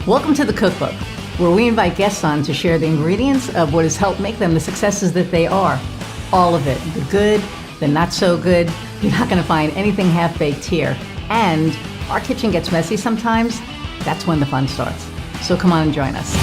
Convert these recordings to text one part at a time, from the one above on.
Welcome to the Cookbook, where we invite guests on to share the ingredients of what has helped make them the successes that they are. All of it, the good, the not so good. You're not going to find anything half-baked here. And our kitchen gets messy sometimes. That's when the fun starts. So come on and join us.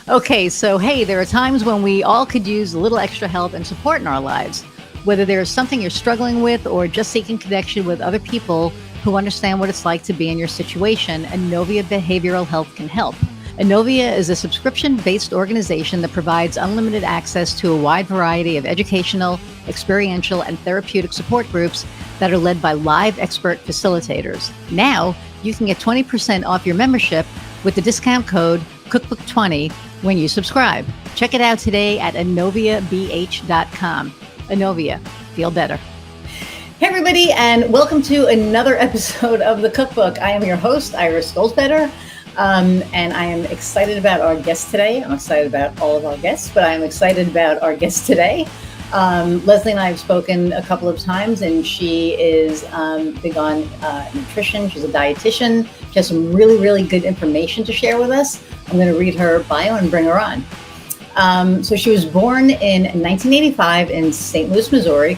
Okay, so hey, there are times when we all could use a little extra help and support in our lives. Whether there's something you're struggling with or just seeking connection with other people who understand what it's like to be in your situation, Inovia Behavioral Health can help. Inovia is a subscription-based organization that provides unlimited access to a wide variety of educational, experiential, and therapeutic support groups that are led by live expert facilitators. Now, you can get 20% off your membership with the discount code Cookbook20 when you subscribe. Check it out today at inoviabh.com. Inovia, feel better. Hey everybody, and welcome to another episode of the Cookbook. I am your host, Iris Goldsbetter, and I am excited about our guest today. I'm excited about all of our guests, but I am excited about our guest today. Leslie and I have spoken a couple of times, and she is big on nutrition. She's a dietitian. She has some really, really good information to share with us. I'm going to read her bio and bring her on. So she was born in 1985 in St. Louis, Missouri.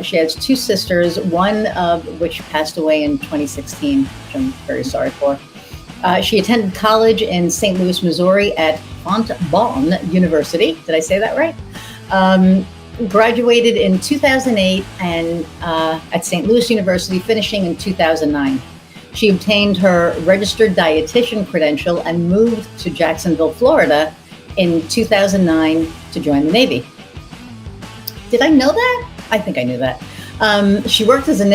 She has two sisters, one of which passed away in 2016, which I'm very sorry for. She attended college in St. Louis, Missouri at Fontbonne University. Did I say that right? Graduated in 2008 and at St. Louis University, finishing in 2009. She obtained her registered dietitian credential and moved to Jacksonville, Florida in 2009 to join the Navy. Did I know that? I think I knew that. She worked as I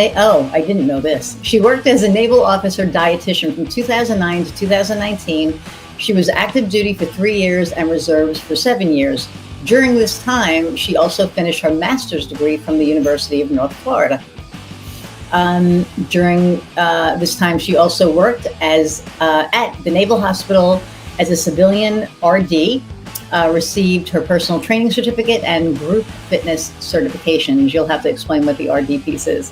didn't know this. She worked as a naval officer dietitian from 2009 to 2019. She was active duty for 3 years and reserves for 7 years. During this time, she also finished her master's degree from the University of North Florida. During this time, she also worked at the Naval Hospital as a civilian RD, received her personal training certificate and group fitness certifications. You'll have to explain what the RD piece is.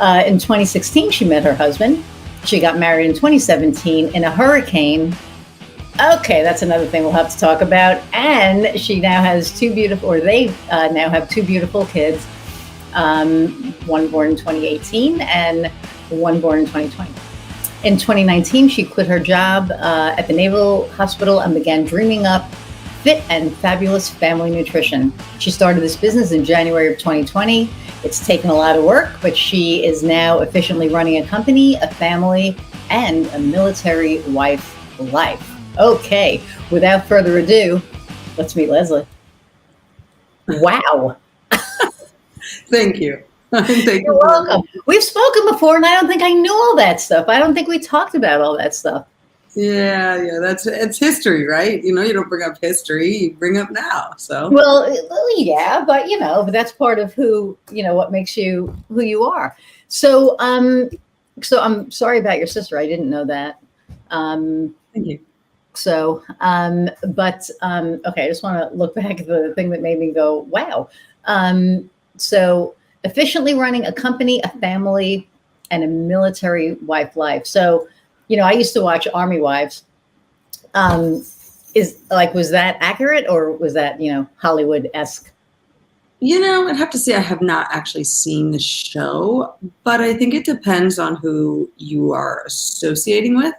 In 2016, she met her husband. She got married in 2017 in a hurricane. Okay, that's another thing we'll have to talk about. And she now has they now have two beautiful kids, one born in 2018 and one born in 2020. In 2019, she quit her job at the Naval Hospital and began dreaming up fit and fabulous family nutrition. She started this business in January of 2020. It's taken a lot of work, but she is now efficiently running a company, a family, and a military wife life. Okay, without further ado, let's meet Leslie. Wow. Thank you. You're welcome. We've spoken before, and I don't think I knew all that stuff. I don't think we talked about all that stuff. Yeah, it's history, right? You don't bring up history, you bring up now. So well, yeah, but that's part of who what makes you who you are. So so I'm sorry about your sister. I didn't know that. Thank you. So okay, I just want to look back at the thing that made me go wow. So efficiently running a company, a family, and a military wife life. So I used to watch Army Wives. Was that accurate, or was that, Hollywood-esque? I'd have to say I have not actually seen the show, but I think it depends on who you are associating with.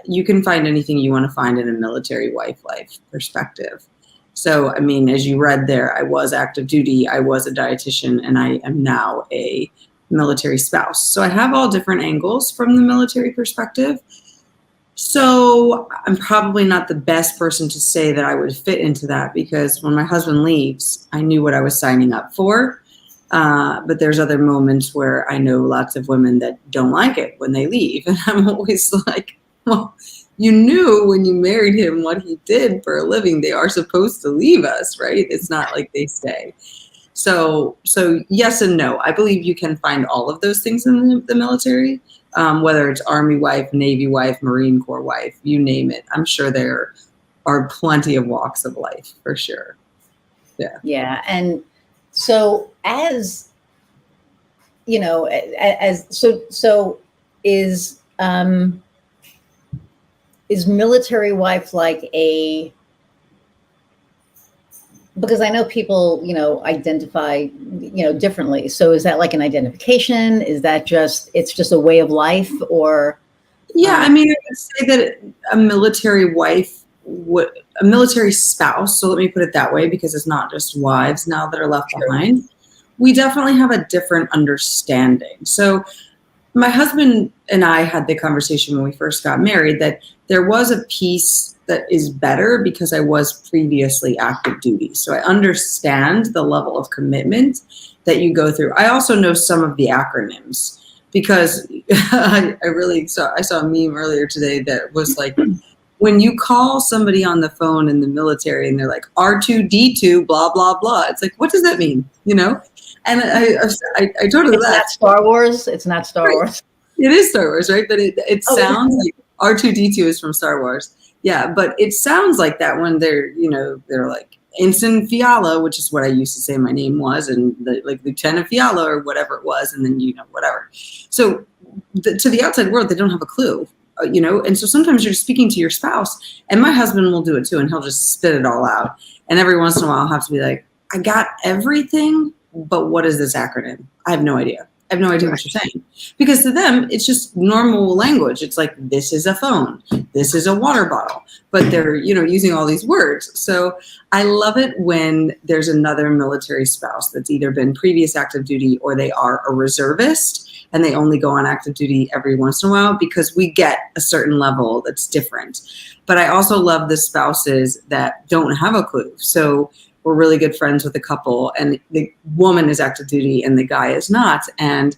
You can find anything you want to find in a military wife life perspective. So, as you read there, I was active duty, I was a dietitian, and I am now a military spouse. So I have all different angles from the military perspective. So I'm probably not the best person to say that I would fit into that, because when my husband leaves, I knew what I was signing up for. But there's other moments where I know lots of women that don't like it when they leave. And I'm always like, well, you knew when you married him what he did for a living. They are supposed to leave us, right? It's not like they stay. So yes and no. I believe you can find all of those things in the military, whether it's Army wife, Navy wife, Marine Corps wife, you name it. I'm sure there are plenty of walks of life for sure. Yeah. Yeah. And so as you know, as so is military wife like a, because I know people, you know, identify, you know, differently. So is that like an identification? Is that just, it's just a way of life, or? Yeah, I mean, I would say that a military wife would, a military spouse, so let me put it that way, because it's not just wives now that are left behind. We definitely have a different understanding. So my husband and I had the conversation when we first got married that there was a piece that is better because I was previously active duty. So I understand the level of commitment that you go through. I also know some of the acronyms because I saw a meme earlier today that was like, when you call somebody on the phone in the military and they're like R2D2 blah blah blah, it's like, what does that mean? You know? And I totally It's laughed. not Star Wars. It's not Star Wars. It is Star Wars, right? But it sounds like R2D2 is from Star Wars. Yeah, but it sounds like that when they're, you know, they're like Ensign Fiala, which is what I used to say my name was, and like Lieutenant Fiala or whatever it was, and then, you know, whatever. So to the outside world, they don't have a clue, you know, and so sometimes you're speaking to your spouse, and my husband will do it too, and he'll just spit it all out. And every once in a while, I'll have to be like, I got everything, but what is this acronym? I have no idea. I have no idea what you're saying. Because to them, it's just normal language. It's like, this is a phone, this is a water bottle, but they're, you know, using all these words. So I love it when there's another military spouse that's either been previous active duty or they are a reservist and they only go on active duty every once in a while, because we get a certain level that's different. But I also love the spouses that don't have a clue. So we're really good friends with a couple, and the woman is active duty and the guy is not. And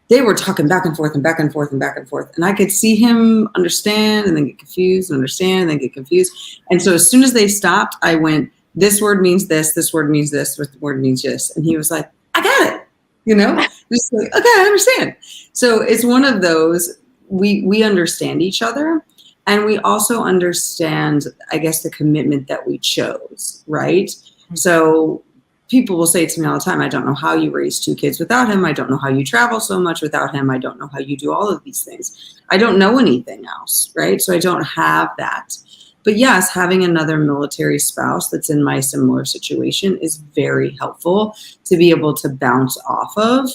they were talking back and forth and back and forth and back and forth. And I could see him understand and then get confused and understand and then get confused. And so as soon as they stopped, I went, this word means this word means this word means this. And he was like, I got it. You know, just like, okay, I understand. So it's one of those, we understand each other. And we also understand, I guess, the commitment that we chose, right? So people will say to me all the time, I don't know how you raise 2 kids without him. I don't know how you travel so much without him. I don't know how you do all of these things. I don't know anything else, right? So I don't have that. But yes, having another military spouse that's in my similar situation is very helpful to be able to bounce off of,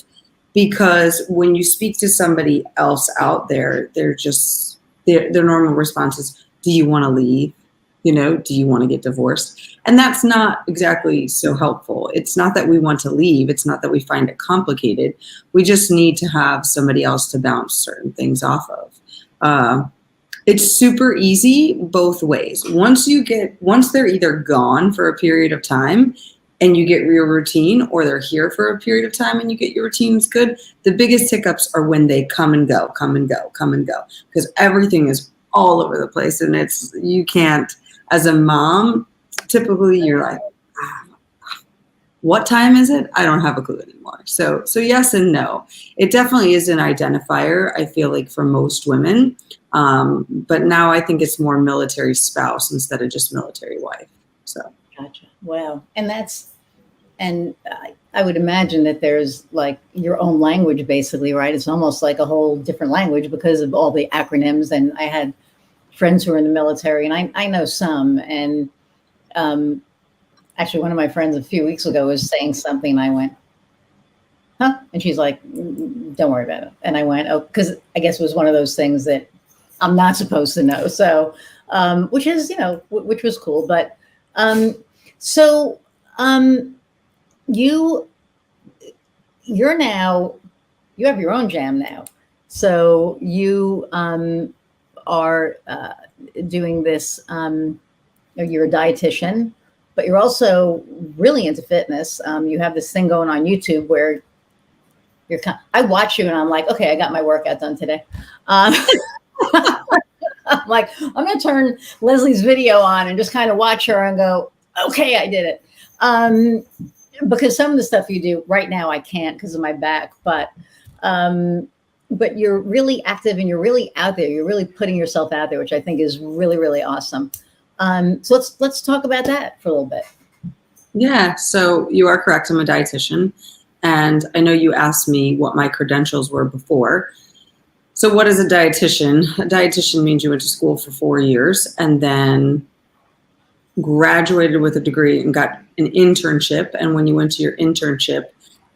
because when you speak to somebody else out there, they're just, their normal response is, do you want to leave? You know, do you want to get divorced? And that's not exactly so helpful. It's not that we want to leave. It's not that we find it complicated. We just need to have somebody else to bounce certain things off of. It's super easy both ways. Once they're either gone for a period of time and you get your routine, or they're here for a period of time and you get your routines good, the biggest hiccups are when they come and go, because everything is all over the place, and you can't, as a mom, typically you're like, what time is it? I don't have a clue anymore. So yes and no. It definitely is an identifier, I feel like, for most women. But now I think it's more military spouse instead of just military wife. So. Gotcha. Wow. And I would imagine that there's like your own language, basically, right? It's almost like a whole different language because of all the acronyms. And I had friends who are in the military, and I know some. And actually, one of my friends a few weeks ago was saying something, and I went, huh? And she's like, don't worry about it. And I went, oh, because I guess it was one of those things that I'm not supposed to know. So, which is, you know, which was cool. But you're now, you have your own jam now. So you are doing this, you're a dietitian, but you're also really into fitness. You have this thing going on YouTube where I watch you and I'm like, okay, I got my workout done today. I'm like, I'm going to turn Leslie's video on and just kind of watch her and go, okay, I did it. Because some of the stuff you do right now, I can't because of my back, but you're really active and you're really out there. You're really putting yourself out there, which I think is really, really awesome. So let's talk about that for a little bit. Yeah. So you are correct. I'm a dietitian. And I know you asked me what my credentials were before. So what is a dietitian? A dietitian means you went to school for 4 years and then graduated with a degree and got an internship. And when you went to your internship,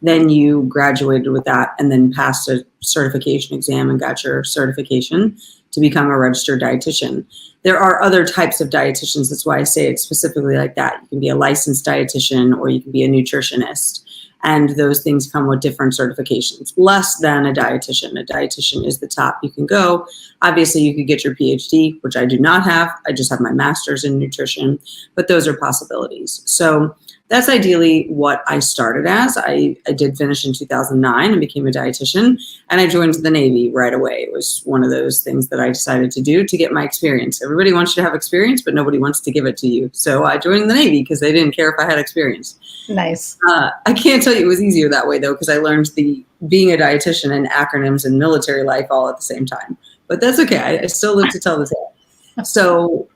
then you graduated with that and then passed a certification exam and got your certification to become a registered dietitian. There are other types of dietitians. That's why I say it specifically like that. You can be a licensed dietitian or you can be a nutritionist. And those things come with different certifications, less than a dietitian. A dietitian is the top you can go. Obviously, you could get your PhD, which I do not have. I just have my master's in nutrition, but those are possibilities. So that's ideally what I started as. I did finish in 2009 and became a dietitian, and I joined the Navy right away. It was one of those things that I decided to do to get my experience. Everybody wants you to have experience, but nobody wants to give it to you. So I joined the Navy because they didn't care if I had experience. Nice. I can't tell you it was easier that way, though, because I learned being a dietitian and acronyms and military life all at the same time. But that's okay. I still live to tell the tale.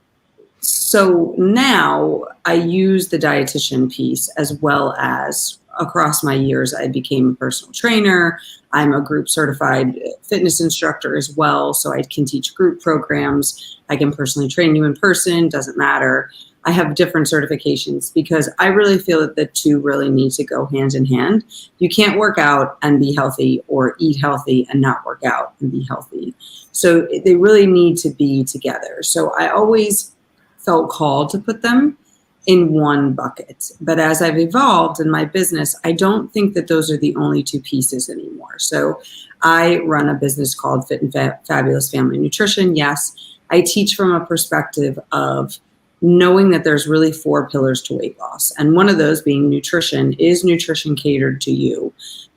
So now I use the dietitian piece as well as across my years, I became a personal trainer. I'm a group certified fitness instructor as well. So I can teach group programs. I can personally train you in person, doesn't matter. I have different certifications because I really feel that the two really need to go hand in hand. You can't work out and be healthy or eat healthy and not work out and be healthy. So they really need to be together. So I always felt called to put them in one bucket. But as I've evolved in my business, I don't think that those are the only two pieces anymore. So I run a business called Fit and Fabulous Family Nutrition. Yes, I teach from a perspective of knowing that there's really 4 pillars to weight loss. And one of those being nutrition. Is nutrition catered to you?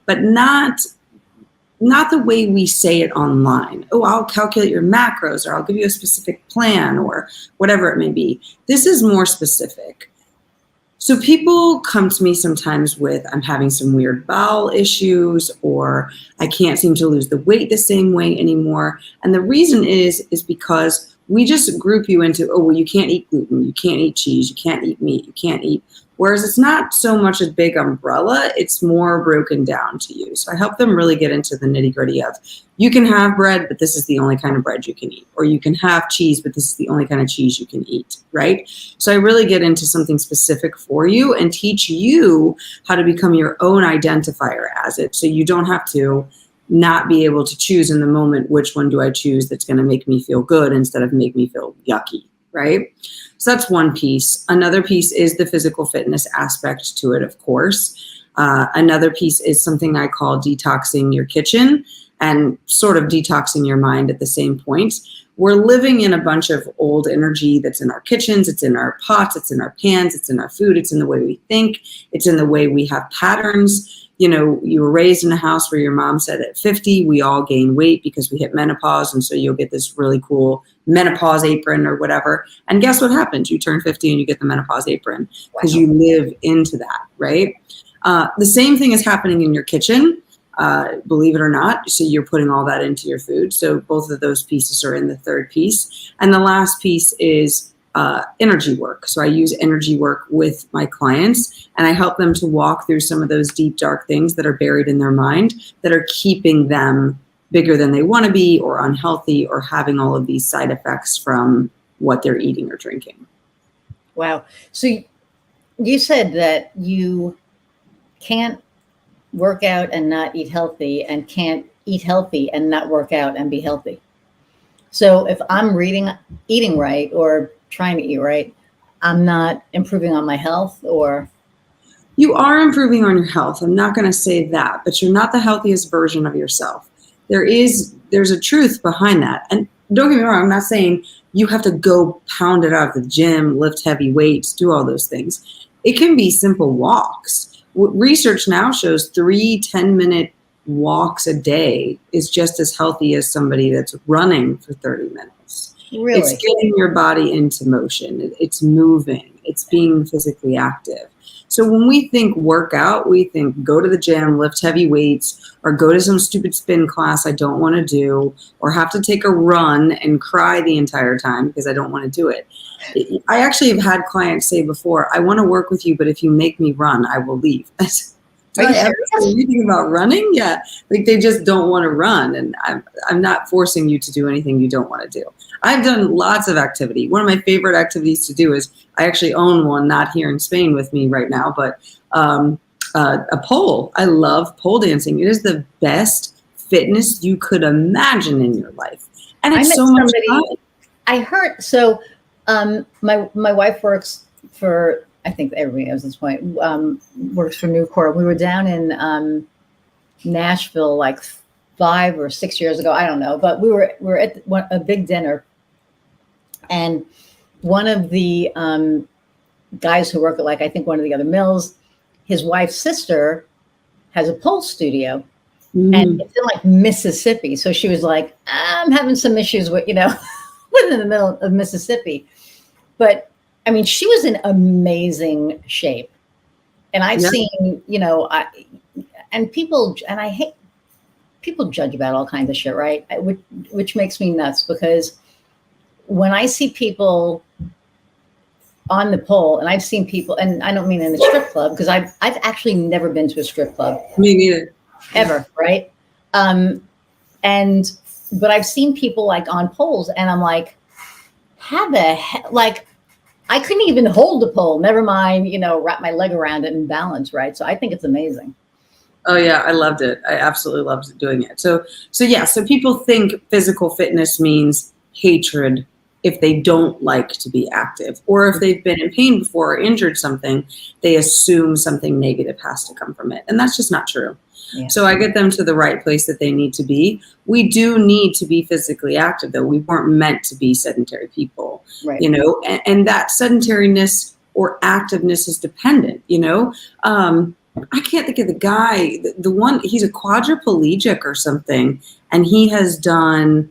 But not the way we say it online. Oh, I'll calculate your macros, or I'll give you a specific plan, or whatever it may be. This is more specific. So people come to me sometimes with, I'm having some weird bowel issues, or I can't seem to lose the weight the same way anymore. And the reason is because we just group you into, oh, well, you can't eat gluten, you can't eat cheese, you can't eat meat, you can't eat. Whereas it's not so much a big umbrella, it's more broken down to you. So I help them really get into the nitty gritty of, you can have bread, but this is the only kind of bread you can eat. Or you can have cheese, but this is the only kind of cheese you can eat, right? So I really get into something specific for you and teach you how to become your own identifier as it. So you don't have to not be able to choose in the moment, which one do I choose that's going to make me feel good instead of make me feel yucky, right? So that's one piece. Another piece is the physical fitness aspect to it, of course. Another piece is something I call detoxing your kitchen and sort of detoxing your mind at the same point. We're living in a bunch of old energy that's in our kitchens, it's in our pots, it's in our pans, it's in our food, it's in the way we think, it's in the way we have patterns. You know, you were raised in a house where your mom said at 50, we all gain weight because we hit menopause. And so you'll get this really cool menopause apron or whatever. And guess what happens? You turn 50 and you get the menopause apron because you live into that, right? The same thing is happening in your kitchen, believe it or not. So you're putting all that into your food. So both of those pieces are in the third piece. And the last piece is energy work. So I use energy work with my clients and I help them to walk through some of those deep, dark things that are buried in their mind that are keeping them bigger than they want to be or unhealthy or having all of these side effects from what they're eating or drinking. Wow. So you said that you can't work out and not eat healthy and can't eat healthy and not work out and be healthy. So if I'm eating right or trying to eat right, I'm not improving on my health, or? You are improving on your health. I'm not going to say that, but you're not the healthiest version of yourself. There's a truth behind that. And don't get me wrong, I'm not saying you have to go pound it out of the gym, lift heavy weights, do all those things. It can be simple walks. Research now shows 3 10-minute walks a day is just as healthy as somebody that's running for 30 minutes. Really? It's getting your body into motion. It's moving. It's being physically active. So when we think workout, we think go to the gym, lift heavy weights, or go to some stupid spin class I don't want to do, or have to take a run and cry the entire time because I don't want to do it. I actually have had clients say before, I want to work with you, but if you make me run, I will leave. Are you Absolutely. serious? You think about running? Yeah. Like they just don't want to run. And I'm not forcing you to do anything you don't want to do. I've done lots of activity. One of my favorite activities to do is I actually own one, not here in Spain with me right now, but a pole. I love pole dancing. It is the best fitness you could imagine in your life. And I it's met so much somebody. fun. I heard so. My wife works for. I think everybody knows this point. Works for Newcore. We were down in Nashville like 5 or 6 years ago. I don't know, but we were at a big dinner, and one of the guys who work at like I think one of the other mills, his wife's sister has a pole studio, and it's in like Mississippi. So she was like, I'm having some issues with within the middle of Mississippi. But I mean, she was in amazing shape. And I've seen, and people, and I hate people judge about all kinds of shit, right? Which makes me nuts because when I see people on the pole, and I've seen people, and I don't mean in the strip club because I've actually never been to a strip club. Me neither. Ever, right? But I've seen people like on poles, and I'm like, how the heck? Like, I couldn't even hold the pole. Never mind, wrap my leg around it and balance, right? So I think it's amazing. Oh yeah, I loved it. I absolutely loved doing it. So people think physical fitness means hatred if they don't like to be active, or if they've been in pain before or injured something, they assume something negative has to come from it. And that's just not true. Yeah. So I get them to the right place that they need to be. We do need to be physically active, though. We weren't meant to be sedentary people, right. And that sedentariness or activeness is dependent, I can't think of the guy, the one, he's a quadriplegic or something, and he has done,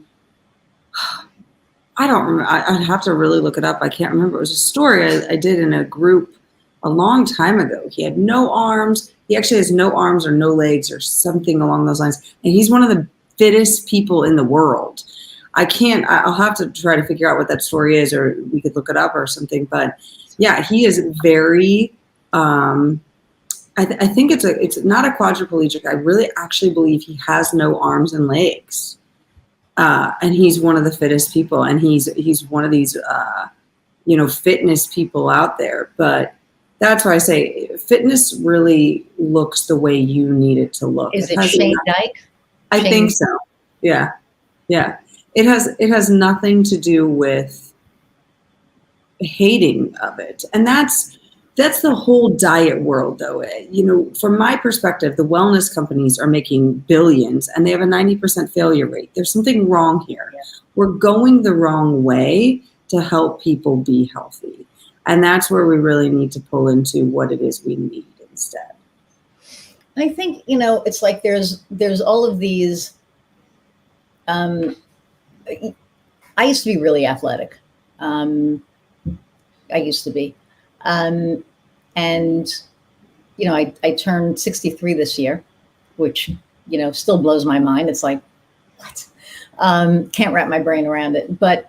I don't remember, I'd have to really look it up. I can't remember. It was a story I did in a group a long time ago. He had no arms. He actually has no arms or no legs or something along those lines. And he's one of the fittest people in the world. I'll have to try to figure out what that story is, or we could look it up or something. But yeah, he is very, I think it's not a quadriplegic. I really actually believe he has no arms and legs. And he's one of the fittest people, and he's one of these, fitness people out there. But that's why I say fitness really looks the way you need it to look. Is it Shane Dyke? I think so. Yeah. Yeah. It has nothing to do with hating of it. And that's the whole diet world, though. From my perspective, the wellness companies are making billions and they have a 90% failure rate. There's something wrong here. Yeah. We're going the wrong way to help people be healthy. And that's where we really need to pull into what it is we need instead. I think, it's like there's all of these, I used to be really athletic. I used to be. And, I turned 63 this year, which, still blows my mind. It's like, what? Can't wrap my brain around it. But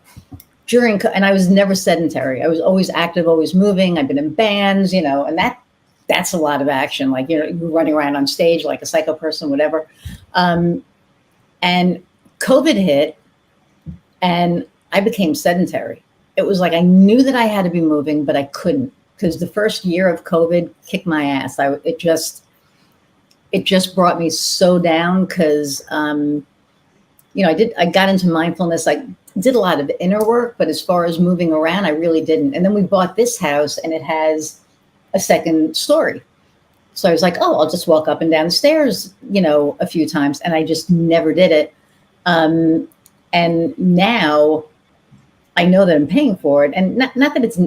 and I was never sedentary. I was always active, always moving. I've been in bands, and that's a lot of action. Like, you're running around on stage like a psycho person, whatever. And COVID hit and I became sedentary. It was like I knew that I had to be moving, but I couldn't, because the first year of COVID kicked my ass. It just brought me so down because, I got into mindfulness. I did a lot of inner work, but as far as moving around, I really didn't. And then we bought this house and it has a second story. So I was like, oh, I'll just walk up and down the stairs, a few times. And I just never did it. And now I know that I'm paying for it. And not that it's,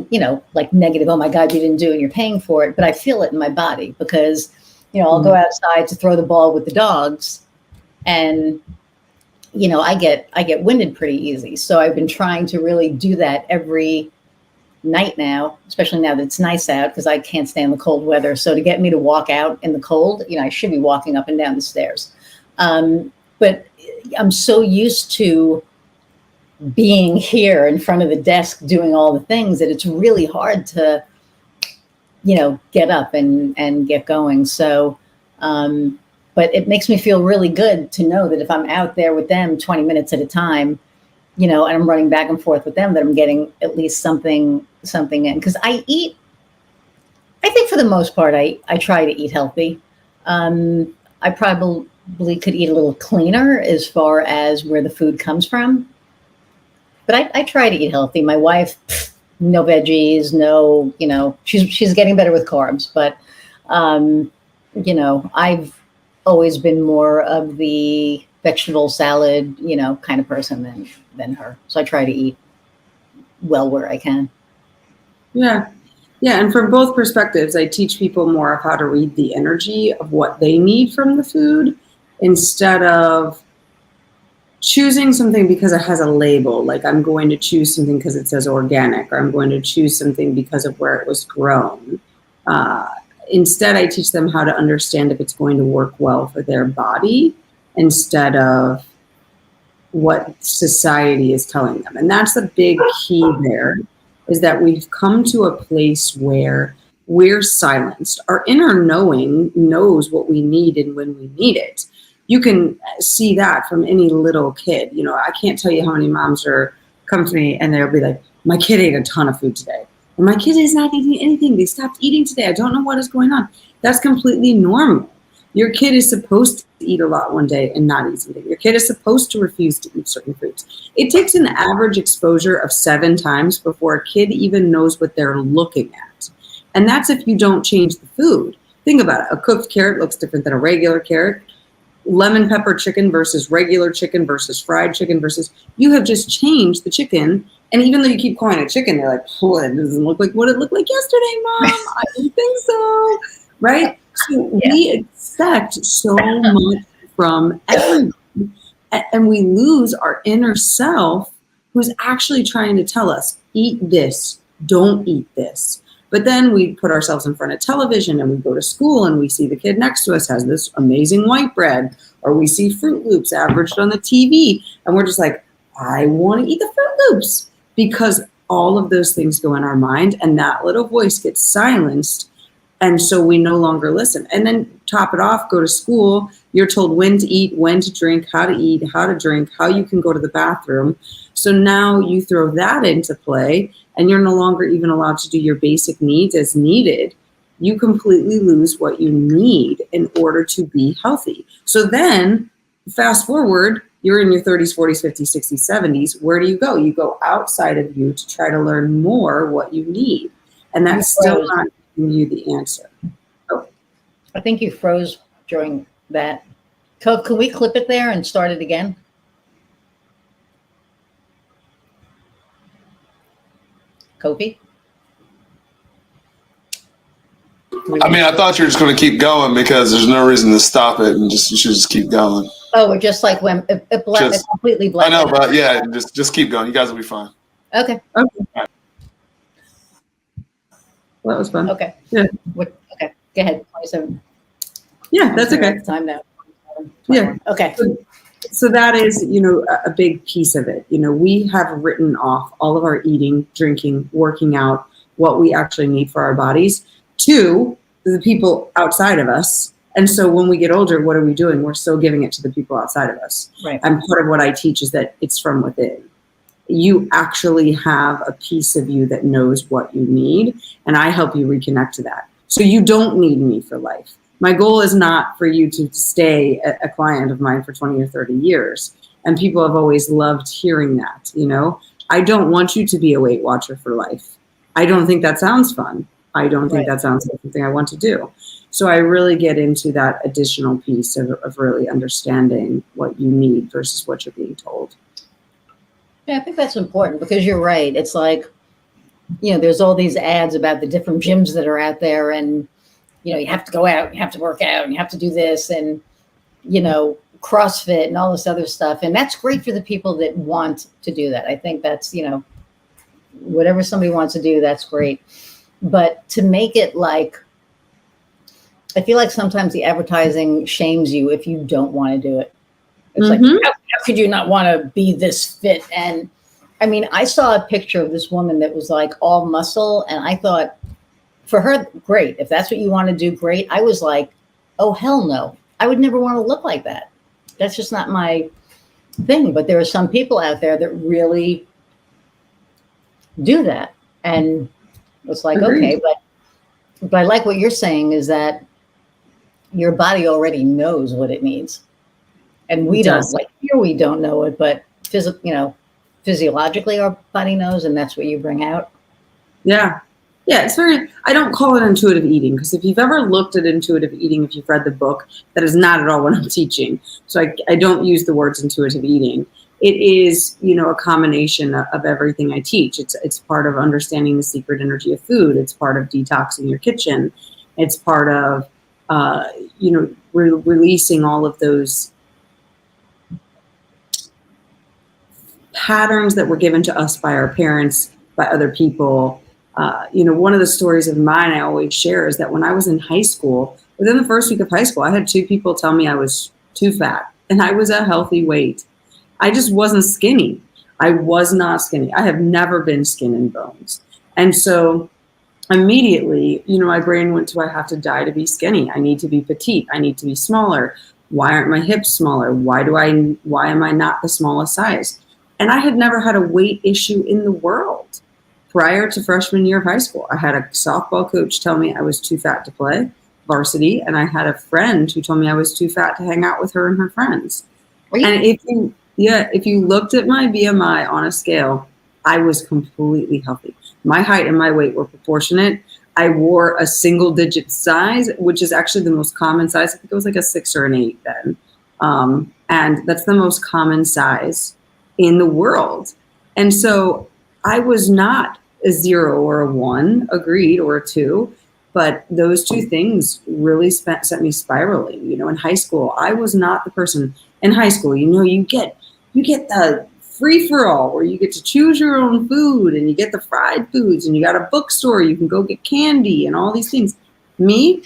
like negative, oh my God, you didn't do it, you're paying for it. But I feel it in my body because, I'll go outside to throw the ball with the dogs and, I get winded pretty easy. So I've been trying to really do that every night now, especially now that it's nice out, because I can't stand the cold weather. So to get me to walk out in the cold, I should be walking up and down the stairs. But I'm so used to being here in front of the desk doing all the things that it's really hard to, get up and get going. So But it makes me feel really good to know that if I'm out there with them 20 minutes at a time, and I'm running back and forth with them, that I'm getting at least something in. Because I think for the most part, I try to eat healthy. I probably could eat a little cleaner as far as where the food comes from. But I try to eat healthy. My wife, no veggies, no, she's getting better with carbs. But, I've always been more of the vegetable salad, kind of person than her. So I try to eat well where I can. Yeah. Yeah. And from both perspectives, I teach people more of how to read the energy of what they need from the food instead of choosing something because it has a label. Like I'm going to choose something because it says organic, or I'm going to choose something because of where it was grown. Instead, I teach them how to understand if it's going to work well for their body instead of what society is telling them. And that's the big key there, is that we've come to a place where we're silenced. Our inner knowing knows what we need and when we need it. You can see that from any little kid. I can't tell you how many moms come to me and they'll be like, my kid ate a ton of food today. And my kid is not eating anything. They stopped eating today. I don't know what is going on. That's completely normal. Your kid is supposed to eat a lot one day and not eat something. Your kid is supposed to refuse to eat certain foods. It takes an average exposure of 7 times before a kid even knows what they're looking at. And that's if you don't change the food. Think about it. A cooked carrot looks different than a regular carrot. Lemon pepper chicken versus regular chicken versus fried chicken versus, you have just changed the chicken. And even though you keep calling it chicken, they're like, oh, it doesn't look like what it looked like yesterday, Mom. I don't think so. Right? So we expect so much from everyone. And we lose our inner self who's actually trying to tell us, eat this, don't eat this. But then we put ourselves in front of television and we go to school and we see the kid next to us has this amazing white bread, or we see Fruit Loops averaged on the TV. And we're just like, I want to eat the Fruit Loops, because all of those things go in our mind and that little voice gets silenced. And so we no longer listen. And then top it off, go to school. You're told when to eat, when to drink, how to eat, how to drink, how you can go to the bathroom. So now you throw that into play and you're no longer even allowed to do your basic needs as needed. You completely lose what you need in order to be healthy. So then fast forward, you're in your 30s, 40s, 50s, 60s, 70s. Where do you go? You go outside of you to try to learn more what you need. And that's still not giving you the answer. Oh. I think you froze during that. Can we clip it there and start it again? Kofi? I mean, I thought you were just going to keep going because there's no reason to stop it, and you should just keep going. Oh, we're just like when it completely black. I know, but yeah, just keep going. You guys will be fine. Okay. Right. Well, that was fun. Okay. Yeah. Okay. Go ahead. 27. Yeah, that's okay. Time now. Yeah. Okay. So that is, a big piece of it. We have written off all of our eating, drinking, working out, what we actually need for our bodies to the people outside of us. And so when we get older, what are we doing? We're still giving it to the people outside of us. Right. And part of what I teach is that it's from within. You actually have a piece of you that knows what you need. And I help you reconnect to that. So you don't need me for life. My goal is not for you to stay a client of mine for 20 or 30 years. And people have always loved hearing that, I don't want you to be a Weight Watcher for life. I don't think that sounds fun. I don't think that sounds like something I want to do. So I really get into that additional piece of really understanding what you need versus what you're being told. Yeah, I think that's important because you're right. It's like, there's all these ads about the different gyms that are out there and, you have to go out, you have to work out, and you have to do this and, CrossFit and all this other stuff. And that's great for the people that want to do that. I think that's, whatever somebody wants to do, that's great. But to make it like, I feel like sometimes the advertising shames you if you don't want to do it. It's like, how could you not want to be this fit? And I mean, I saw a picture of this woman that was like all muscle. And I thought, for her, great. If that's what you want to do, great. I was like, oh, hell no. I would never want to look like that. That's just not my thing. But there are some people out there that really do that. And it's like, Agreed. okay, but I like what you're saying is that your body already knows what it needs. And we It don't, does. like here, we don't know it, but physiologically our body knows, and that's what you bring out. Yeah. Yeah, it's very, I don't call it intuitive eating because if you've ever looked at intuitive eating, if you've read the book, that is not at all what I'm teaching. So I don't use the words intuitive eating. It is, a combination of everything I teach. It's part of understanding the secret energy of food. It's part of detoxing your kitchen. It's part of, releasing all of those patterns that were given to us by our parents, by other people. One of the stories of mine I always share is that when I was in high school, within the first week of high school, I had 2 people tell me I was too fat, and I was a healthy weight. I just wasn't skinny. I was not skinny. I have never been skin and bones. And so immediately, my brain went to, I have to die to be skinny. I need to be petite. I need to be smaller. Why aren't my hips smaller? Why am I not the smallest size? And I had never had a weight issue in the world prior to freshman year of high school. I had a softball coach tell me I was too fat to play varsity, and I had a friend who told me I was too fat to hang out with her and her friends. And if you looked at my BMI on a scale, I was completely healthy. My height and my weight were proportionate. I wore a single digit size, which is actually the most common size. I think it was like a 6 or an 8 then. And that's the most common size in the world. And so I was not a 0 or a 1, agreed, or a 2. But those 2 things really sent me spiraling. In high school, I was not the person. In high school, you get the free for all where you get to choose your own food, and you get the fried foods, and you got a bookstore, you can go get candy and all these things. Me,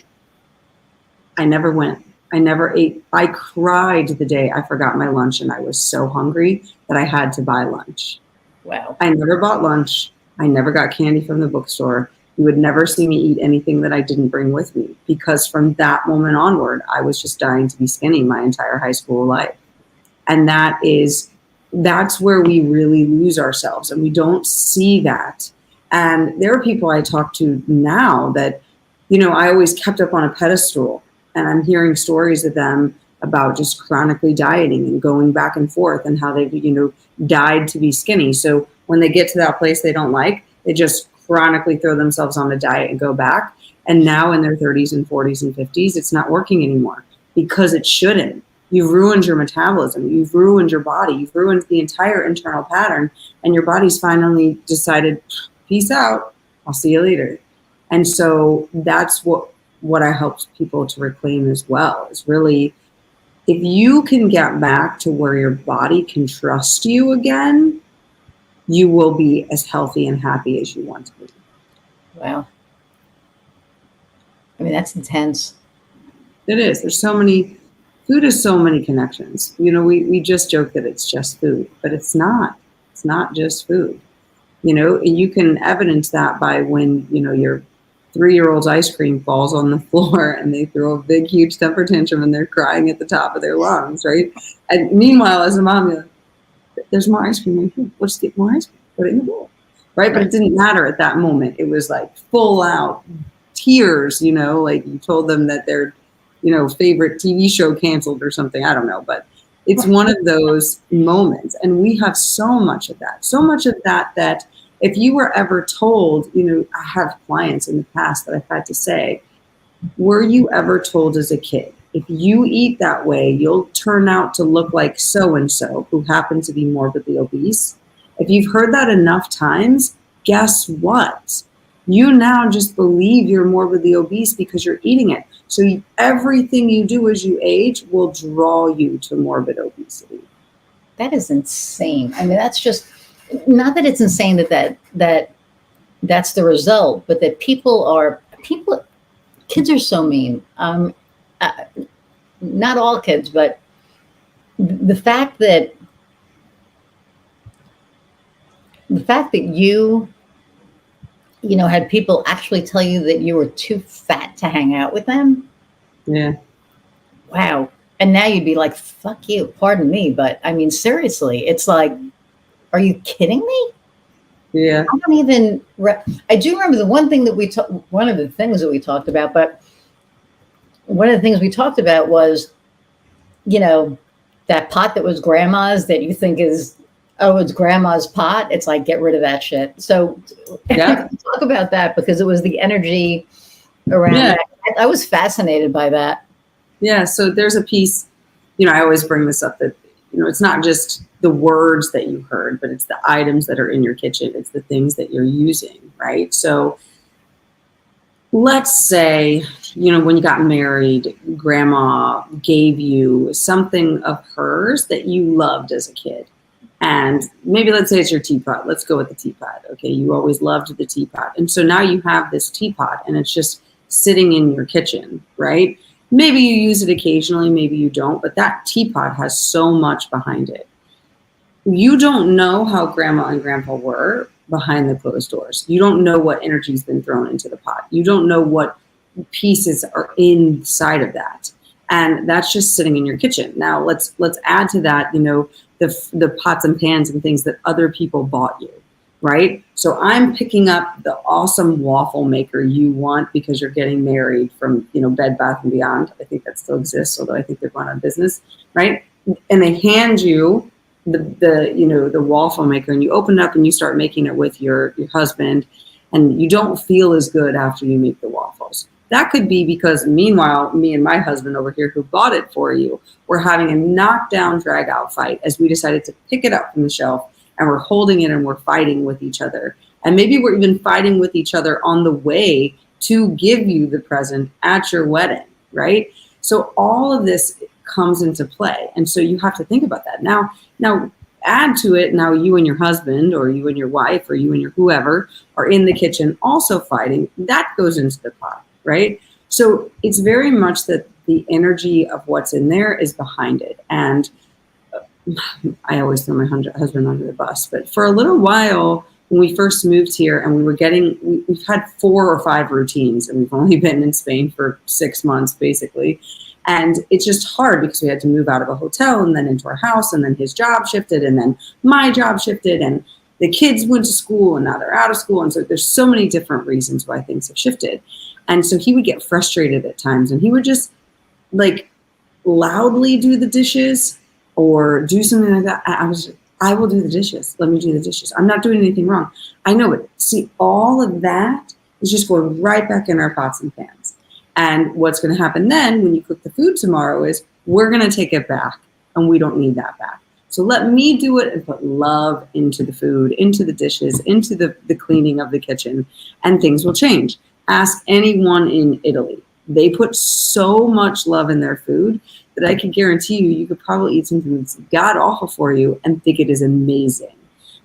I never went. I never ate. I cried the day I forgot my lunch, and I was so hungry that I had to buy lunch. Wow. I never bought lunch. I never got candy from the bookstore. You would never see me eat anything that I didn't bring with me, because from that moment onward, I was just dying to be skinny my entire high school life. And that's where we really lose ourselves, and we don't see that. And there are people I talk to now that, I always kept up on a pedestal, and I'm hearing stories of them about just chronically dieting and going back and forth, and how they've, died to be skinny. So when they get to that place they don't like, they just chronically throw themselves on a diet and go back. And now in their 30s and 40s and 50s, it's not working anymore, because it shouldn't. You've ruined your metabolism. You've ruined your body. You've ruined the entire internal pattern. And your body's finally decided, peace out. I'll see you later. And so that's what I help people to reclaim as well, is really, if you can get back to where your body can trust you again, you will be as healthy and happy as you want to be. Wow. I mean, that's intense. It is. Food has so many connections. We just joke that it's just food, but it's not. It's not just food. And you can evidence that by when, your 3-year-old's ice cream falls on the floor and they throw a big, huge temper tantrum and they're crying at the top of their lungs, right? And meanwhile, as a mom, you're like, there's more ice cream in here. Let's get more ice cream. Put it in the bowl, right? But it didn't matter at that moment. It was like full out tears, like you told them that their, favorite TV show canceled or something. I don't know, but it's one of those moments. And we have so much of that, that if you were ever told, I have clients in the past that I've had to say, were you ever told as a kid, if you eat that way, you'll turn out to look like so-and-so who happened to be morbidly obese? If you've heard that enough times, guess what? You now just believe you're morbidly obese because you're eating it. So everything you do as you age will draw you to morbid obesity. That is insane. I mean, that's just, not that it's insane that's the result, but that kids are so mean. Not all kids, but the fact that you had people actually tell you that you were too fat to hang out with them. Yeah. wow. And now you'd be like, fuck you, pardon me. But I mean, seriously, it's like, are you kidding me? Yeah. I don't even, I do remember the one thing that one of the things that we talked about, but one of the things we talked about was, you know, that pot that was grandma's that you think is, oh, it's grandma's pot. It's like, get rid of that shit. So Yeah. talk about that, because it was the energy around Yeah. that. I was fascinated by that. Yeah. So there's a piece, I always bring this up that, it's not just the words that you heard, but it's the items that are in your kitchen. It's the things that you're using, right? So let's say, when you got married, grandma gave you something of hers that you loved as a kid. And maybe let's say it's your teapot. Let's go with the teapot. Okay. You always loved the teapot. And so now you have this teapot and it's just sitting in your kitchen, right? Maybe you use it occasionally, maybe you don't, but that teapot has so much behind it. You don't know how grandma and grandpa were behind the closed doors. You don't know what energy's been thrown into the pot. You don't know what pieces are inside of that. And that's just sitting in your kitchen. Now let's add to that, the pots and pans and things that other people bought you, right? So I'm picking up the awesome waffle maker you want because you're getting married from, Bed Bath & Beyond. I think that still exists, although I think they're going out of business, right? And they hand you the waffle maker, and you open it up and you start making it with your husband, and you don't feel as good after you make the waffles. That could be because meanwhile, me and my husband over here who bought it for you, we're having a knockdown drag out fight as we decided to pick it up from the shelf, and we're holding it and we're fighting with each other. And maybe we're even fighting with each other on the way to give you the present at your wedding, right? So all of this comes into play. And so you have to think about that. Now add to it, now you and your husband or you and your wife or you and your whoever are in the kitchen also fighting. That goes into the pot, right? So it's very much that the energy of what's in there is behind it. And I always throw my husband under the bus, but for a little while when we first moved here and we've had 4 or 5 routines, and we've only been in Spain for 6 months basically. And it's just hard because we had to move out of a hotel and then into our house, and then his job shifted, and then my job shifted, and the kids went to school and now they're out of school. And so there's so many different reasons why things have shifted. And so he would get frustrated at times, and he would just like loudly do the dishes or do something like that. I will do the dishes. Let me do the dishes. I'm not doing anything wrong. I know it. See, all of that is just going right back in our pots and pans. And what's going to happen then when you cook the food tomorrow is we're going to take it back, and we don't need that back. So let me do it and put love into the food, into the dishes, into the cleaning of the kitchen, and things will change. Ask anyone in Italy. They put so much love in their food that I can guarantee you could probably eat something that's god awful for you and think it is amazing.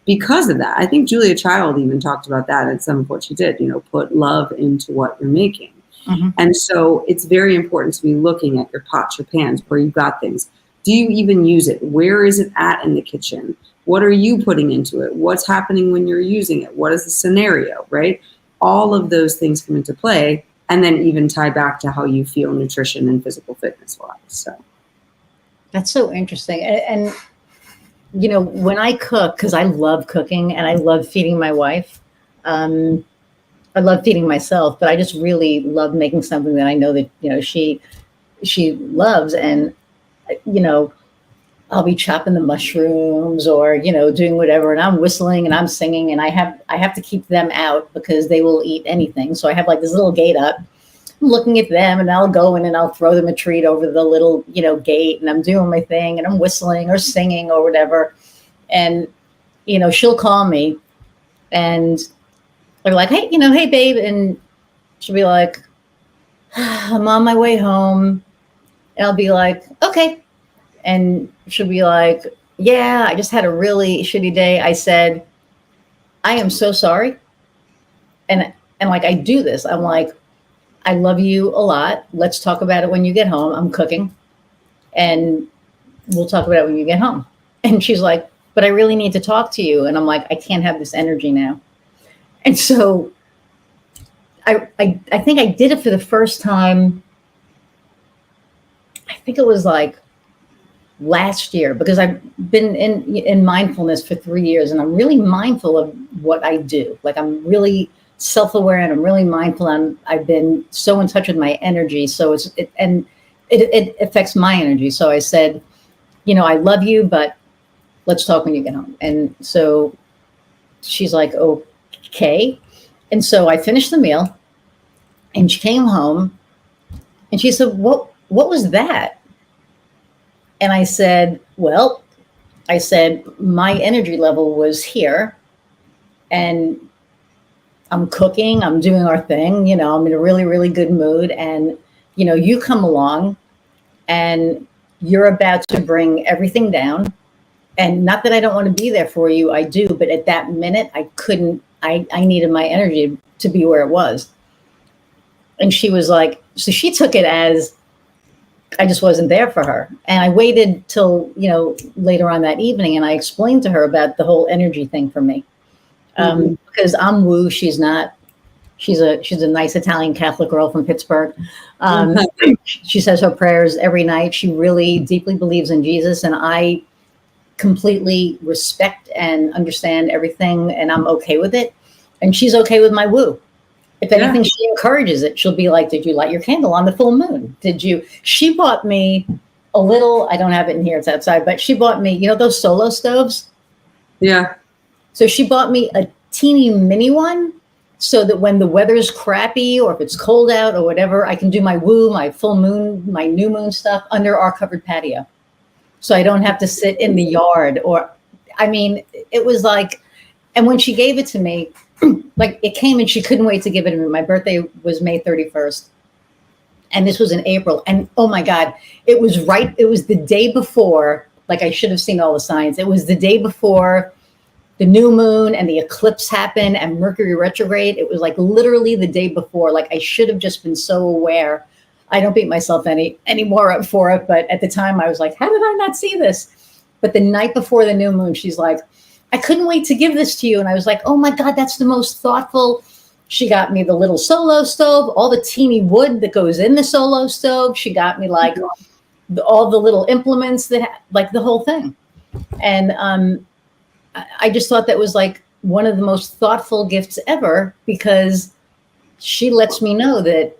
Because of that, I think Julia Child even talked about that in some of what she did, put love into what you're making. Mm-hmm. And so it's very important to be looking at your pots, your pans, where you've got things. Do you even use it? Where is it at in the kitchen? What are you putting into it? What's happening when you're using it? What is the scenario, right? All of those things come into play, and then even tie back to how you feel nutrition and physical fitness wise. So that's so interesting. And when I cook, because I love cooking and I love feeding my wife, I love feeding myself, but I just really love making something that I know that, she loves. And, I'll be chopping the mushrooms or, doing whatever. And I'm whistling and I'm singing, and I have to keep them out because they will eat anything. So I have like this little gate up. I'm looking at them, and I'll go in and I'll throw them a treat over the little, gate, and I'm doing my thing and I'm whistling or singing or whatever. And, she'll call me and they're like, hey, hey babe. And she'll be like, I'm on my way home. And I'll be like, okay. And she'll be like, yeah, I just had a really shitty day. I said, I am so sorry. And like, I do this. I'm like, I love you a lot. Let's talk about it when you get home. I'm cooking, and we'll talk about it when you get home. And she's like, but I really need to talk to you. And I'm like, I can't have this energy now. And so I think I did it for the first time. I think it was like last year, because I've been in mindfulness for 3 years, and I'm really mindful of what I do. Like, I'm really self-aware, and I'm really mindful. I've been so in touch with my energy. So it affects my energy. So I said, I love you, but let's talk when you get home. And so she's like, okay. And so I finished the meal, and she came home, and she said, what was that? And I said, well, my energy level was here, and I'm cooking, I'm doing our thing, I'm in a really, really good mood. And, you come along and you're about to bring everything down. And not that I don't want to be there for you, I do. But at that minute, I couldn't, I needed my energy to be where it was. And she was like, so she took it as I just wasn't there for her. And I waited till, later on that evening, and I explained to her about the whole energy thing for me. Because I'm woo, she's not. She's a nice Italian Catholic girl from Pittsburgh. She says her prayers every night. She really deeply believes in Jesus, and I completely respect and understand everything, and I'm okay with it. And she's okay with my woo. If anything, she encourages it. She'll be like, did you light your candle on the full moon? She bought me a little, I don't have it in here, it's outside, but she bought me, those solo stoves? Yeah. So she bought me a teeny mini one, so that when the weather's crappy or if it's cold out or whatever, I can do my woo, my full moon, my new moon stuff under our covered patio. So I don't have to sit in the yard it was like, and when she gave it to me, like it came and she couldn't wait to give it to me. My birthday was May 31st. And this was in April. And oh my God, it was the day before, like I should have seen all the signs. It was the day before the new moon and the eclipse happened and Mercury retrograde. It was like literally the day before. Like I should have just been so aware. I don't beat myself any more up for it. But at the time I was like, how did I not see this? But the night before the new moon, she's like, I couldn't wait to give this to you. And I was like, oh my God, that's the most thoughtful. She got me the little solo stove, all the teeny wood that goes in the solo stove. She got me like all the little implements like the whole thing. And I just thought that was like one of the most thoughtful gifts ever, because she lets me know that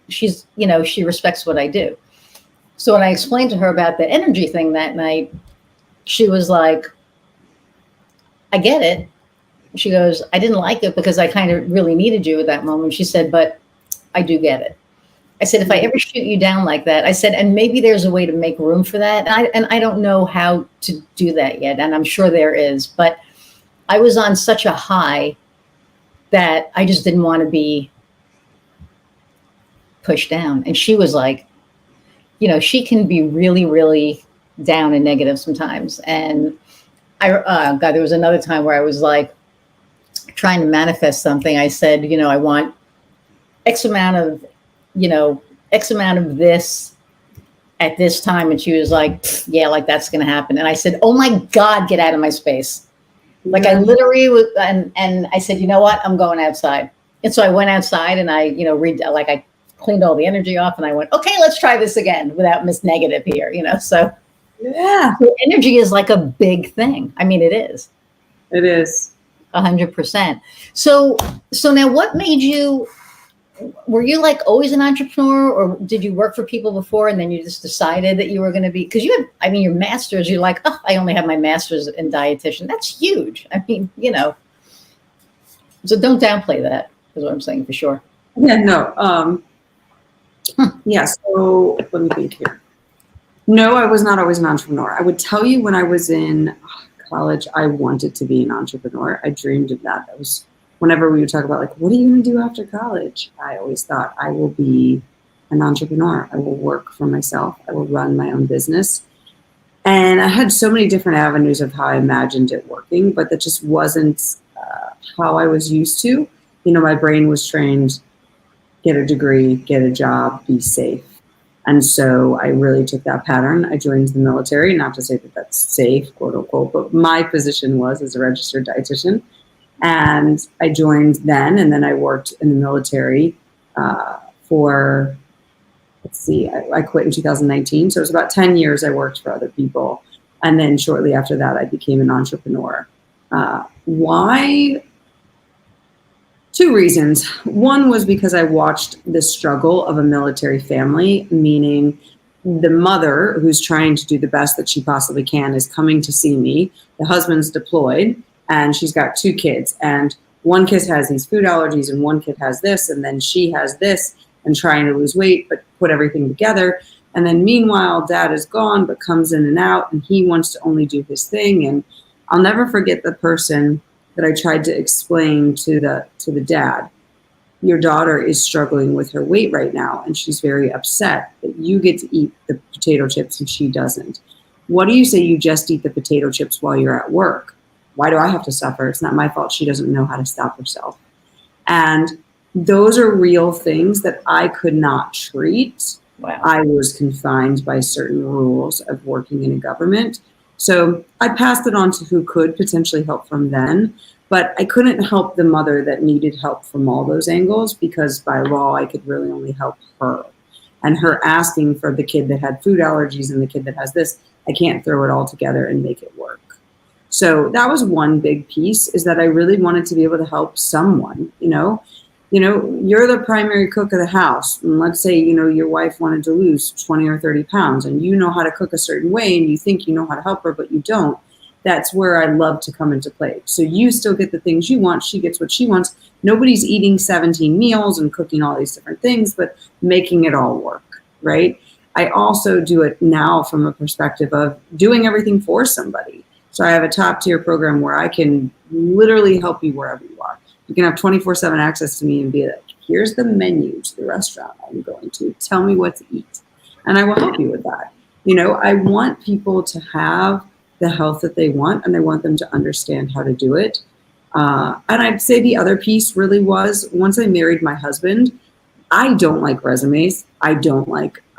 she respects what I do. So when I explained to her about the energy thing that night, she was like, I get it. She goes, I didn't like it because I kind of really needed you at that moment. She said, but I do get it. I said, if I ever shoot you down like that, I said, and maybe there's a way to make room for that. And I don't know how to do that yet. And I'm sure there is, but I was on such a high that I just didn't want to be pushed down. And she was like, she can be really, really down and negative sometimes. And God, there was another time where I was like trying to manifest something. I said, I want X amount of this at this time. And she was like, yeah, like that's going to happen. And I said, oh my God, get out of my space. Like I literally was, and I said, you know what, I'm going outside. And so I went outside and I, I cleaned all the energy off and I went, okay, let's try this again without Miss Negative here, so. Yeah. So energy is like a big thing. I mean, it is. It is. 100%. So now what made you, were you like always an entrepreneur, or did you work for people before and then you just decided that you were going to be, because you have, your master's, you're like, oh, I only have my master's in dietitian. That's huge. I mean, so don't downplay that is what I'm saying for sure. Yeah, no. Yeah, so let me think here. No, I was not always an entrepreneur. I would tell you when I was in college, I wanted to be an entrepreneur. I dreamed of that. That was whenever we would talk about like, what are you going to do after college? I always thought I will be an entrepreneur. I will work for myself. I will run my own business. And I had so many different avenues of how I imagined it working, but that just wasn't how I was used to. My brain was trained, get a degree, get a job, be safe. And so I really took that pattern. I joined the military, not to say that that's safe, quote unquote, but my position was as a registered dietitian. And I joined then, and then I worked in the military for let's see, I quit in 2019. So it was about 10 years I worked for other people. And then shortly after that, I became an entrepreneur. Why? Two reasons. One was because I watched the struggle of a military family, meaning the mother, who's trying to do the best that she possibly can, is coming to see me. The husband's deployed, and she's got 2 kids. And one kid has these food allergies, and one kid has this, and then she has this, and trying to lose weight, but put everything together. And then meanwhile, dad is gone, but comes in and out, and he wants to only do his thing. And I'll never forget the person that I tried to explain to the dad. Your daughter is struggling with her weight right now, and she's very upset that you get to eat the potato chips and she doesn't. What do you say you just eat the potato chips while you're at work? Why do I have to suffer? It's not my fault. She doesn't know how to stop herself. And those are real things that I could not treat. Wow. I was confined by certain rules of working in a government. So I passed it on to who could potentially help from then, but I couldn't help the mother that needed help from all those angles, because by law, I could really only help her. And her asking for the kid that had food allergies and the kid that has this, I can't throw it all together and make it work. So that was one big piece, is that I really wanted to be able to help someone. You're the primary cook of the house. And let's say, your wife wanted to lose 20 or 30 pounds, and you know how to cook a certain way, and you think you know how to help her, but you don't. That's where I love to come into play. So you still get the things you want. She gets what she wants. Nobody's eating 17 meals and cooking all these different things, but making it all work, right? I also do it now from a perspective of doing everything for somebody. So I have a top tier program where I can literally help you wherever you are. You can have 24/7 access to me and be like, here's the menu to the restaurant I'm going to. Tell me what to eat. And I will help you with that. I want people to have the health that they want, and I want them to understand how to do it. And I'd say the other piece really was, once I married my husband, I don't like resumes. I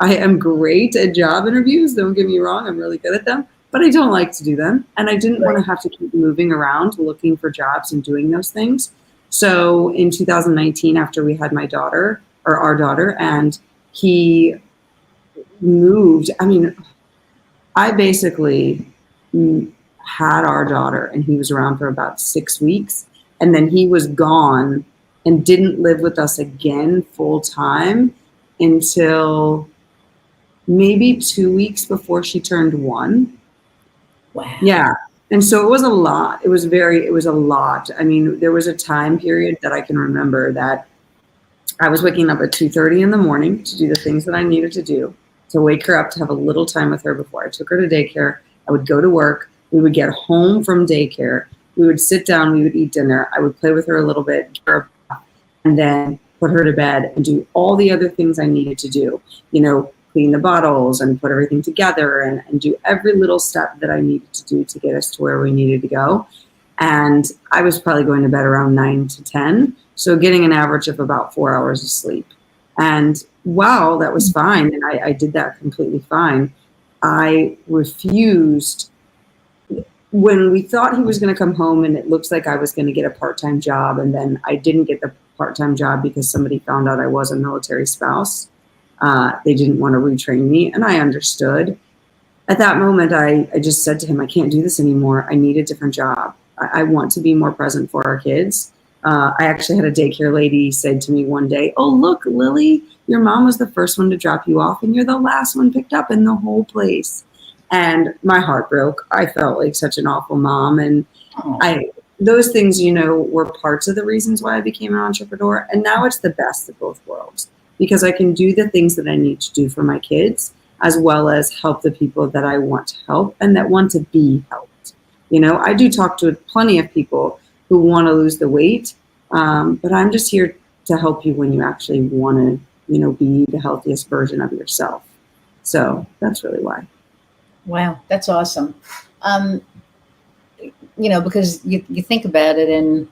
am great at job interviews. Don't get me wrong. I'm really good at them, but I don't like to do them. And I didn't want to have to keep moving around looking for jobs and doing those things. So in 2019, after we had our daughter, and he moved, I basically had our daughter, and he was around for about 6 weeks, and then he was gone and didn't live with us again full time until maybe 2 weeks before she turned 1. Wow. Yeah. And so it was a lot. It was a lot. There was a time period that I can remember that I was waking up at 2:30 in the morning to do the things that I needed to do, to wake her up, to have a little time with her before I took her to daycare. I would go to work. We would get home from daycare. We would sit down. We would eat dinner. I would play with her a little bit, and then put her to bed and do all the other things I needed to do. Clean the bottles and put everything together, and do every little step that I needed to do to get us to where we needed to go. And I was probably going to bed around 9 to 10. So getting an average of about 4 hours of sleep. And wow, that was fine. And I did that completely fine. I refused when we thought he was going to come home, and it looks like I was going to get a part-time job. And then I didn't get the part-time job because somebody found out I was a military spouse. They didn't want to retrain me, and I understood. At that moment, I just said to him, I can't do this anymore. I need a different job. I want to be more present for our kids. I actually had a daycare lady say to me one day, oh, look, Lily, your mom was the first one to drop you off, and you're the last one picked up in the whole place. And my heart broke. I felt like such an awful mom. And those things, were parts of the reasons why I became an entrepreneur. And now it's the best of both worlds, because I can do the things that I need to do for my kids, as well as help the people that I want to help and that want to be helped. I do talk to plenty of people who want to lose the weight, but I'm just here to help you when you actually want to, be the healthiest version of yourself. So that's really why. Wow, that's awesome. Because you think about it, and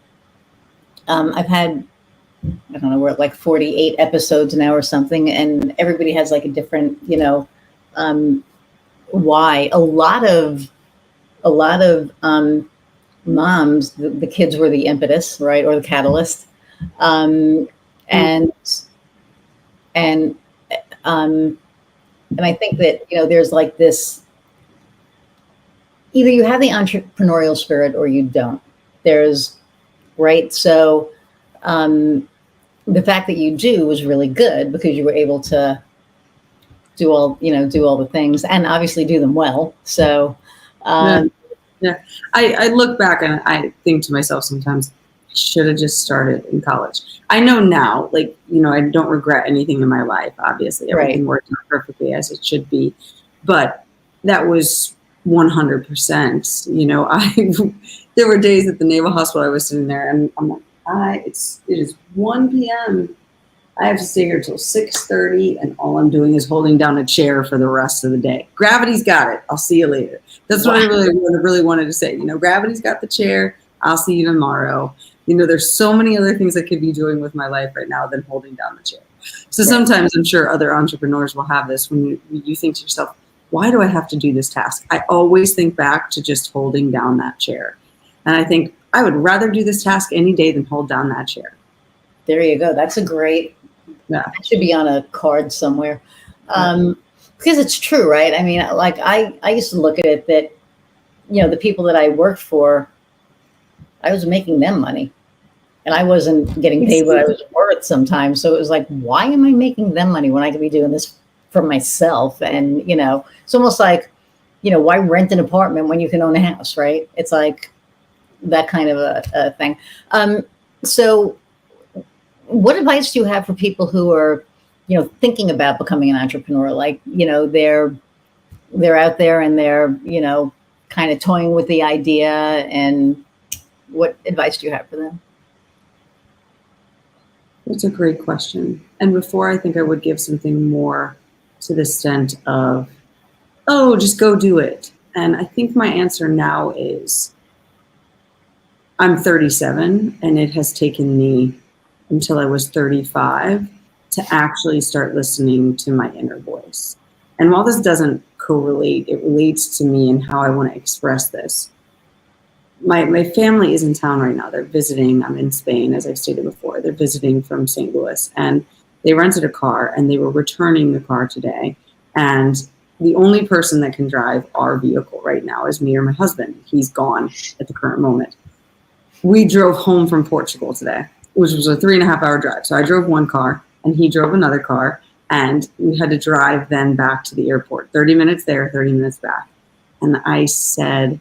I've had, I don't know, we're at like 48 episodes now or something, and everybody has like a different, why. A lot of moms, the kids were the impetus, right, or the catalyst, and And I think that, there's like this, either you have the entrepreneurial spirit or you don't. There's, right? So the fact that you do was really good because you were able to do all the things and obviously do them well. So, yeah. I look back and I think to myself sometimes, I should have just started in college. I know now, like, I don't regret anything in my life. Obviously, everything worked out perfectly as it should be. But that was 100%. There were days at the Naval Hospital I was sitting there and I'm like, it is 1 p.m. I have to stay here till 6:30, and all I'm doing is holding down a chair for the rest of the day. Gravity's got it. I'll see you later. That's what I really wanted to say. Gravity's got the chair. I'll see you tomorrow. There's so many other things I could be doing with my life right now than holding down the chair. So sometimes I'm sure other entrepreneurs will have this when you think to yourself, why do I have to do this task? I always think back to just holding down that chair. And I think I would rather do this task any day than hold down that chair. There you go. That's a great, that should be on a card somewhere. Because it's true, right? I mean, like I used to look at it that, the people that I worked for, I was making them money and I wasn't getting paid what I was worth sometimes. So it was like, why am I making them money when I could be doing this for myself? And, it's almost like, why rent an apartment when you can own a house, right? It's like that kind of a thing. So what advice do you have for people who are, thinking about becoming an entrepreneur? Like, they're out there and they're, kind of toying with the idea. And what advice do you have for them? That's a great question. And before, I think I would give something more to the extent of, just go do it. And I think my answer now is, I'm 37 and it has taken me until I was 35 to actually start listening to my inner voice. And while this doesn't correlate, it relates to me and how I want to express this. My family is in town right now. They're visiting. I'm in Spain, as I've stated before. They're visiting from St. Louis, and they rented a car, and they were returning the car today. And the only person that can drive our vehicle right now is me or my husband. He's gone at the current moment. We drove home from Portugal today, which was a 3.5-hour drive. So I drove one car, and he drove another car, and we had to drive then back to the airport. 30 minutes there, 30 minutes back. And I said,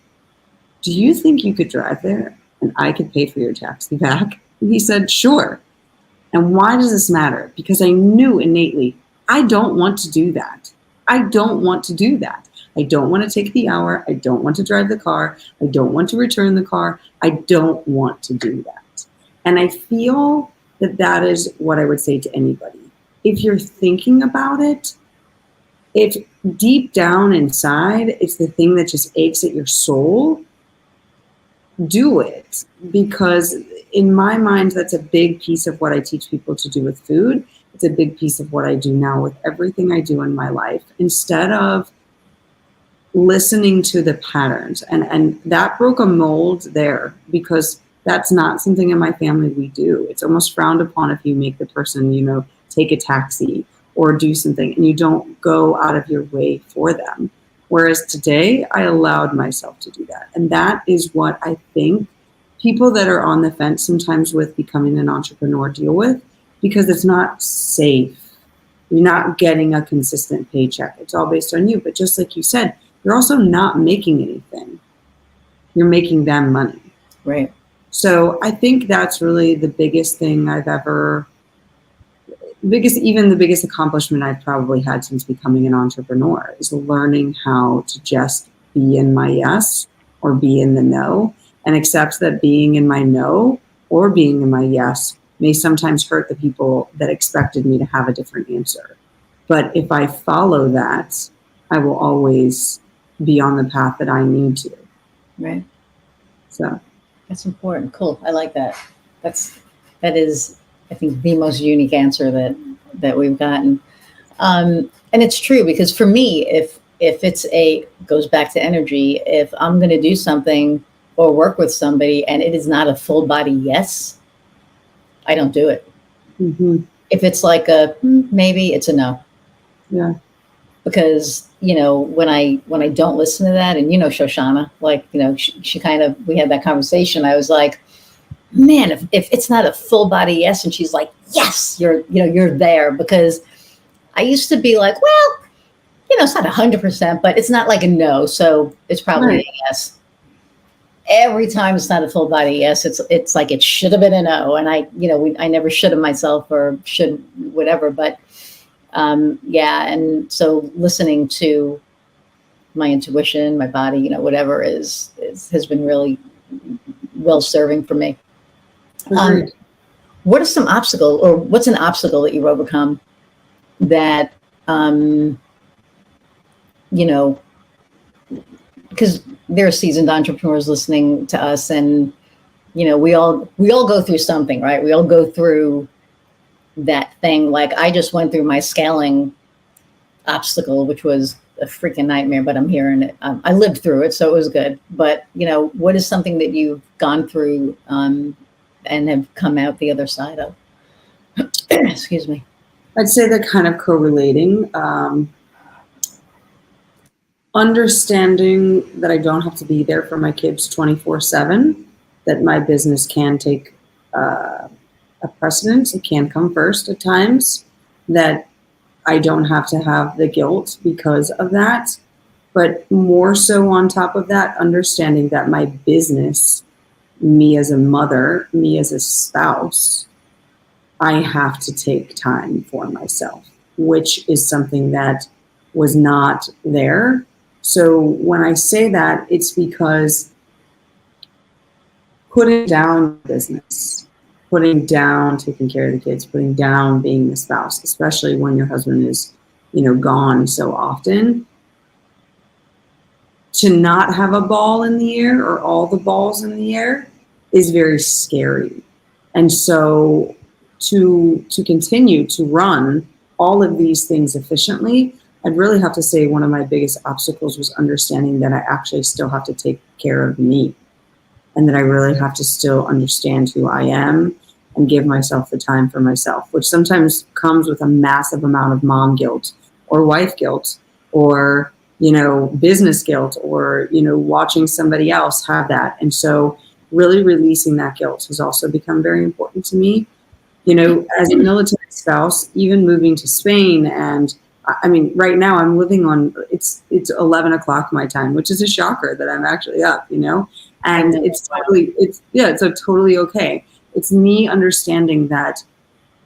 do you think you could drive there and I could pay for your taxi back? And he said, sure. And why does this matter? Because I knew innately, I don't want to do that. I don't want to do that. I don't want to take the hour. I don't want to drive the car. I don't want to return the car. I don't want to do that. And I feel that that is what I would say to anybody. If you're thinking about it, if deep down inside, it's the thing that just aches at your soul, do it. Because in my mind, that's a big piece of what I teach people to do with food. It's a big piece of what I do now with everything I do in my life. Instead of listening to the patterns, and that broke a mold there, because that's not something in my family we do. It's almost frowned upon if you make the person, take a taxi or do something and you don't go out of your way for them. Whereas today, I allowed myself to do that. And that is what I think people that are on the fence sometimes with becoming an entrepreneur deal with, because it's not safe. You're not getting a consistent paycheck. It's all based on you. But just like you said, you're also not making anything. You're making them money. Right. So I think that's really the biggest thing the biggest accomplishment I've probably had since becoming an entrepreneur is learning how to just be in my yes or be in the no, and accept that being in my no or being in my yes may sometimes hurt the people that expected me to have a different answer. But if I follow that, I will always be on the path that I need to. Right. So that's important. Cool. I like that. That is, I think, the most unique answer that we've gotten. And it's true, because for me, if goes back to energy, if I'm going to do something or work with somebody and it is not a full body yes, I don't do it. Mm-hmm. If it's like a maybe, it's a no. Yeah. Because, when I don't listen to that, and, Shoshana, like, she kind of, we had that conversation. I was like, man, if it's not a full body yes, and she's like, yes, you're there. Because I used to be like, well, it's not 100%, but it's not like a no. So it's probably Right. a yes. Every time it's not a full body yes, it's like it should have been a no. And I never should have myself or should whatever. But yeah. And so listening to my intuition, my body, whatever has been really well serving for me. What are some obstacles, or what's an obstacle that you've overcome that, because there are seasoned entrepreneurs listening to us, and, we all go through something, right? We all go through that thing. Like I just went through my scaling obstacle, which was a freaking nightmare, but I'm here, and I lived through it. So it was good. But, what is something that you've gone through, and have come out the other side of? Excuse me. I'd say they're kind of correlating. Understanding that I don't have to be there for my kids 24/7, that my business can take a precedence. It can come first at times, that I don't have to have the guilt because of that. But more so on top of that, understanding that my business, me as a mother, me as a spouse, I have to take time for myself, which is something that was not there. So when I say that, it's because putting down business, putting down taking care of the kids, putting down being the spouse, especially when your husband is, gone so often, to not have a ball in the air or all the balls in the air is very scary. And so to continue to run all of these things efficiently, I'd really have to say one of my biggest obstacles was understanding that I actually still have to take care of me, and that I really have to still understand who I am and give myself the time for myself, which sometimes comes with a massive amount of mom guilt or wife guilt or, business guilt or, watching somebody else have that. And so really releasing that guilt has also become very important to me. As a military spouse, even moving to Spain, and I mean, right now I'm living on, it's 11 o'clock my time, which is a shocker that I'm actually up, and it's totally okay. It's me understanding that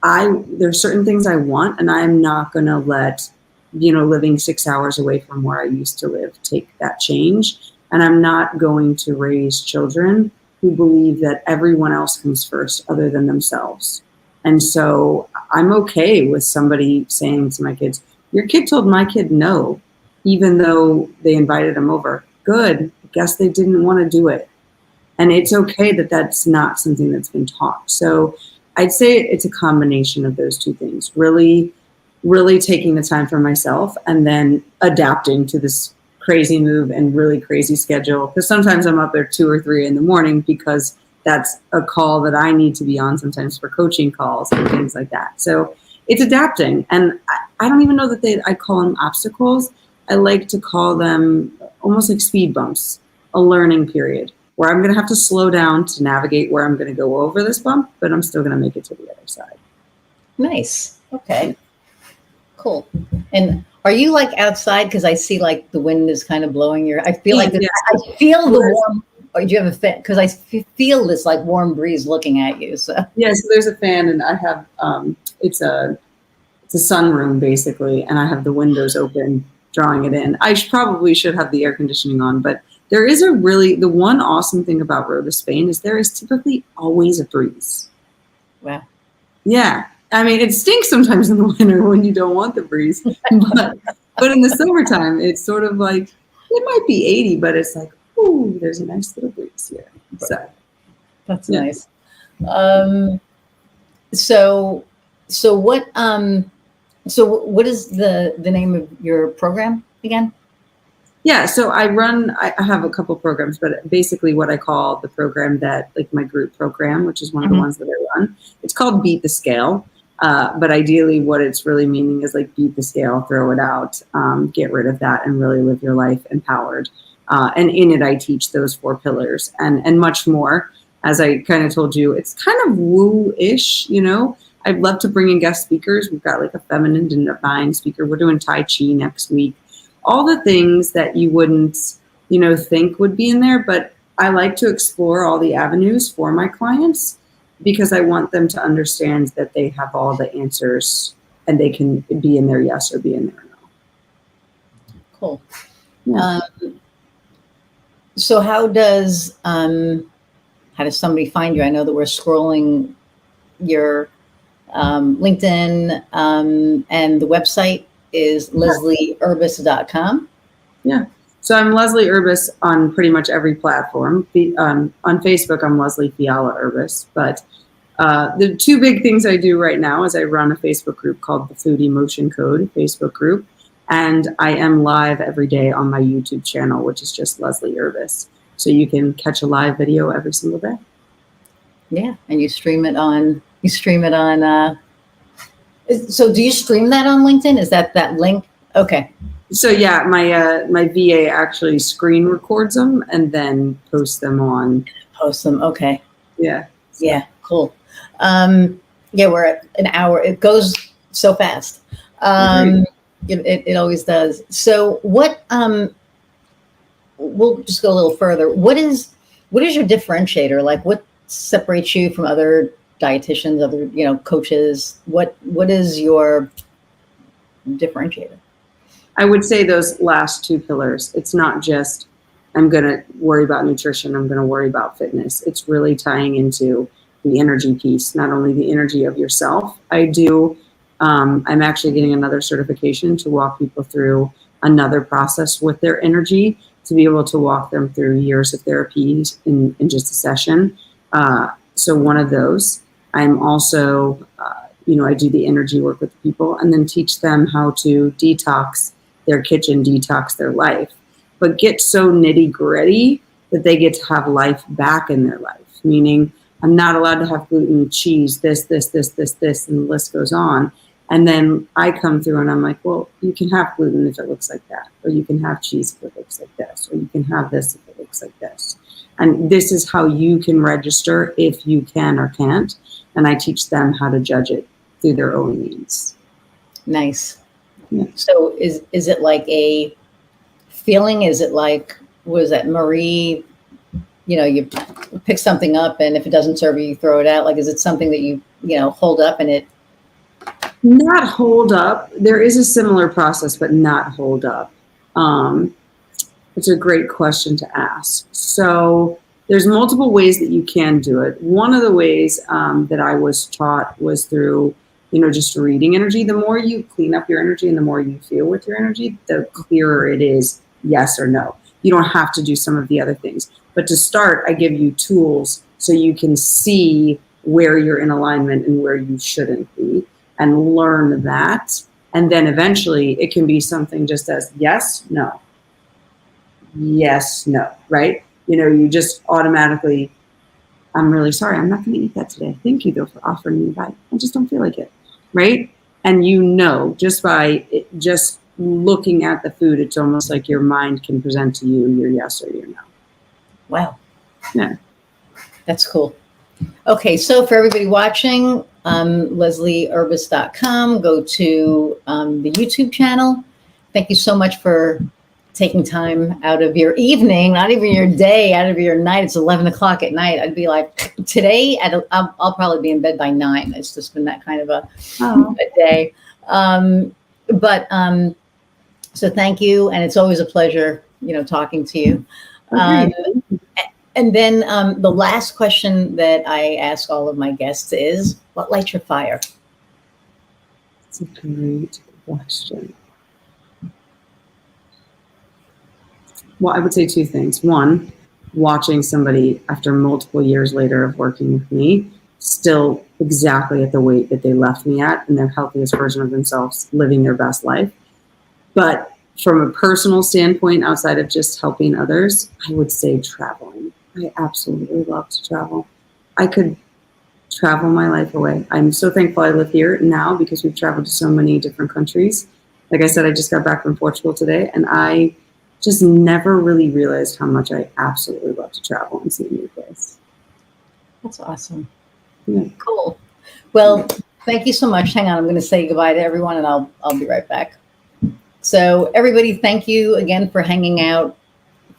there's certain things I want, and I'm not going to let, living 6 hours away from where I used to live take that change. And I'm not going to raise children who believe that everyone else comes first other than themselves. And so I'm okay with somebody saying to my kids, your kid told my kid no, even though they invited him over. Good. I guess they didn't want to do it. And it's okay that that's not something that's been taught. So I'd say it's a combination of those two things. Really, really taking the time for myself, and then adapting to this crazy move and really crazy schedule. Because sometimes I'm up there 2 or 3 in the morning because that's a call that I need to be on sometimes for coaching calls and things like that. So it's adapting. And I don't even know that I call them obstacles. I like to call them almost like speed bumps, a learning period where I'm going to have to slow down to navigate where I'm going to go over this bump, but I'm still going to make it to the other side. Nice. Okay. Cool. And are you like outside? Because I see like the wind is kind of blowing your, I feel like this, I feel the warm, or do you have a fan? Because I feel this like warm breeze looking at you. So yeah, so there's a fan, and I have, it's a sunroom basically, and I have the windows open, drawing it in. I probably should have the air conditioning on, but there is the one awesome thing about Road to Spain is there is typically always a breeze. Wow. Yeah. I mean, it stinks sometimes in the winter when you don't want the breeze, but in the summertime, it's sort of like, it might be 80, but it's like, ooh, there's a nice little breeze here. So that's nice. So what is the name of your program again? Yeah, so I have a couple programs, but basically what I call the program that, like my group program, which is one of the ones that I run, it's called Beat the Scale. But ideally, what it's really meaning is like beat the scale, throw it out, get rid of that, and really live your life empowered. And in it, I teach those 4 pillars and much more. As I kind of told you, it's kind of woo-ish, you know. I'd love to bring in guest speakers. We've got like a feminine and divine speaker. We're doing Tai Chi next week. All the things that you wouldn't, you know, think would be in there. But I like to explore all the avenues for my clients because I want them to understand that they have all the answers and they can be in their yes or be in their no. Cool. Yeah. So how does somebody find you? I know that we're scrolling your LinkedIn, and the website is leslieUrbas.com. Yeah. So I'm Leslie Urbas on pretty much every platform. On Facebook, I'm Leslie Fiala Urbas. But the 2 big things I do right now is I run a Facebook group called the Food Emotion Code Facebook group. And I am live every day on my YouTube channel, which is just Leslie Urbas. So you can catch a live video every single day. Yeah, and you stream it on. So do you stream that on LinkedIn? Is that link? Okay. So yeah, my VA actually screen records them and then posts them on. Okay. Yeah. Yeah. Cool. Yeah, we're at an hour. It goes so fast. It always does. So what? We'll just go a little further. What is your differentiator? Like, what separates you from other dietitians, other coaches? What is your differentiator? I would say those last 2 pillars. It's not just I'm going to worry about nutrition. I'm going to worry about fitness. It's really tying into the energy piece, not only the energy of yourself. I'm actually getting another certification to walk people through another process with their energy, to be able to walk them through years of therapy in just a session. So one of those. I'm also, I do the energy work with people and then teach them how to detox their kitchen, detox their life, but get so nitty gritty that they get to have life back in their life. Meaning I'm not allowed to have gluten, cheese, this, and the list goes on. And then I come through and I'm like, well, you can have gluten if it looks like that, or you can have cheese if it looks like this, or you can have this if it looks like this. And this is how you can register if you can or can't. And I teach them how to judge it through their own means. Nice. Yeah. So is it like a feeling? Is it like, was that Marie, you pick something up and if it doesn't serve you, you throw it out? Like, is it something that you hold up and it? Not hold up. There is a similar process, but not hold up. It's a great question to ask. So there's multiple ways that you can do it. One of the ways that I was taught was through, just reading energy. The more you clean up your energy and the more you feel with your energy, the clearer it is, yes or no. You don't have to do some of the other things. But to start, I give you tools so you can see where you're in alignment and where you shouldn't be, and learn that. And then eventually it can be something just as yes, no, right? You just automatically, I'm really sorry, I'm not going to eat that today. Thank you though for offering me that. I just don't feel like it, right? And just by just looking at the food, it's almost like your mind can present to you your yes or your no. Wow. Yeah. That's cool. Okay, so for everybody watching, LeslieUrbas.com, go to the YouTube channel. Thank you so much for taking time out of your evening, not even your day, out of your night. It's 11 o'clock at night. I'd be like, today, I'll probably be in bed by 9. It's just been that kind of a day. So thank you, and it's always a pleasure, talking to you. And then the last question that I ask all of my guests is, what lights your fire? That's a great question. Well, I would say 2 things. One, watching somebody after multiple years later of working with me, still exactly at the weight that they left me at, and their healthiest version of themselves, living their best life. But from a personal standpoint, outside of just helping others, I would say traveling. I absolutely love to travel. I could travel my life away. I'm so thankful I live here now because we've traveled to so many different countries. Like I said, I just got back from Portugal today, and I just never really realized how much I absolutely love to travel and see a new place. That's awesome. Yeah. Cool. Well, thank you so much. Hang on, I'm going to say goodbye to everyone, and I'll be right back. So, everybody, thank you again for hanging out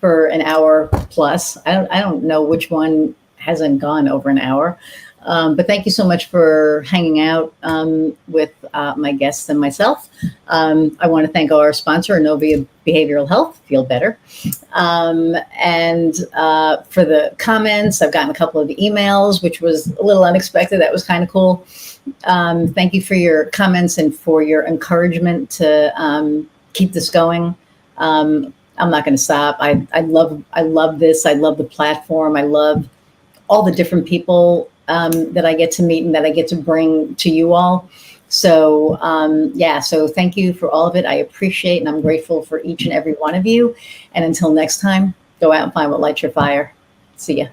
for an hour plus. I don't know which one hasn't gone over an hour, but thank you so much for hanging out with my guests and myself. I want to thank our sponsor, Innovia Behavioral Health. Feel better. And for the comments, I've gotten a couple of emails, which was a little unexpected. That was kind of cool. Thank you for your comments and for your encouragement to keep this going. I'm not going to stop. I love this. I love the platform. I love all the different people that I get to meet and that I get to bring to you all. So, so thank you for all of it. I appreciate and I'm grateful for each and every one of you. And until next time, go out and find what lights your fire. See ya.